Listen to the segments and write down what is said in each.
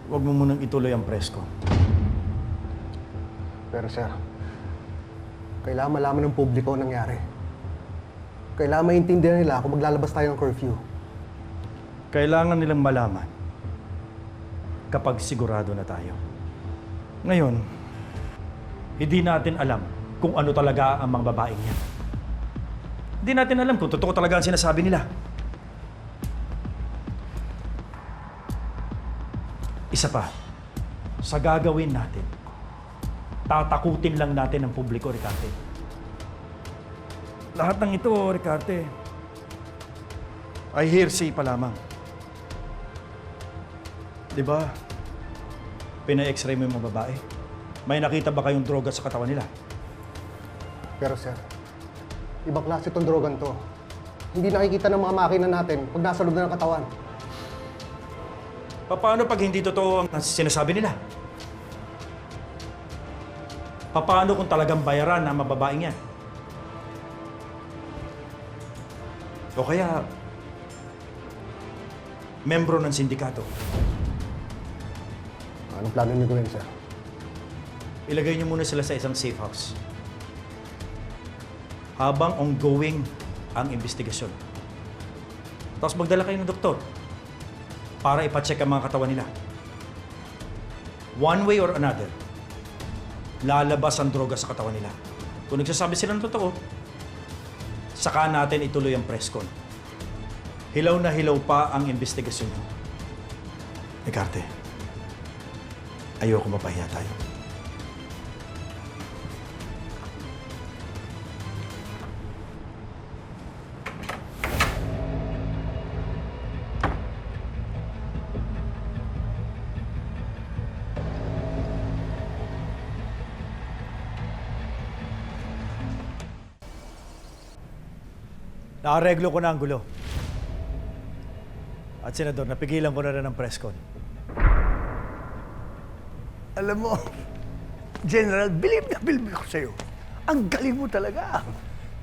huwag mo munang ituloy ang presko. Pero sir, kailangan malaman ng publiko ang nangyari. Kailangan maintindihan nila kung maglalabas tayo ng curfew. Kailangan nilang malaman kapag sigurado na tayo. Ngayon, hindi natin alam kung ano talaga ang mga babaeng yan. Hindi natin alam kung totoo talaga ang sinasabi nila. Isa pa, sa gagawin natin, tatakutin lang natin ang publiko, Ricarte. Lahat ng ito, Ricarte, ay hearsay pa lamang. Di ba? Pina-x-ray mo yung mga babae. May nakita ba kayong droga sa katawan nila? Pero sir, ibang klase itong drogan to. Hindi nakikita ng mga makina natin pag nasa loob na ng katawan. Paano pag hindi totoo ang sinasabi nila? Paano kung talagang bayaran ang mababaeng yan? O kaya, membro ng sindikato. Anong plano niyo gawin, sir? Ilagay niyo muna sila sa isang safe house. Habang ongoing ang investigasyon. Tapos magdala kayo ng doktor para ipacheck ang mga katawan nila. One way or another, lalabas ang droga sa katawan nila. Kung nagsasabi sila ng totoo, saka natin ituloy ang press con. Hilaw na hilaw pa ang investigasyon niyo. Ricarte, ayoko mapahiya tayo. Naareglo ko na ang gulo. At Senador, napigilan ko na rin ang press con. Alam mo, General, believe ako sa'yo. Ang galing mo talaga.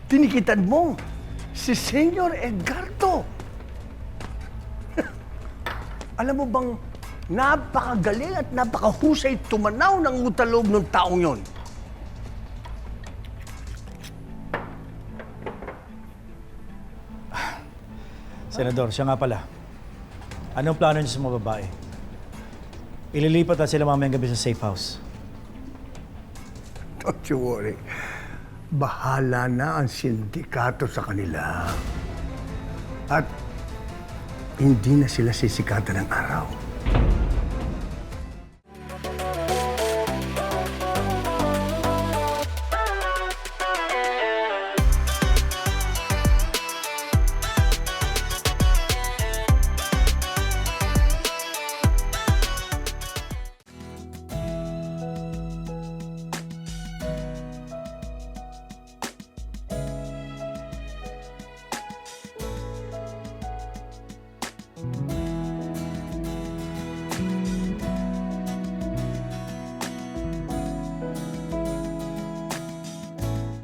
Tinikitan mo si Senyor Edgardo. Alam mo bang napakagaling at napakahusay tumanaw ng utaloob ng taong yon. Senador, siya nga pala. Anong plano niyo sa mga babae? Ililipat na sila mamayang gabi sa safe house. Don't you worry. Bahala na ang sindikato sa kanila. At hindi na sila sisikatan ng araw.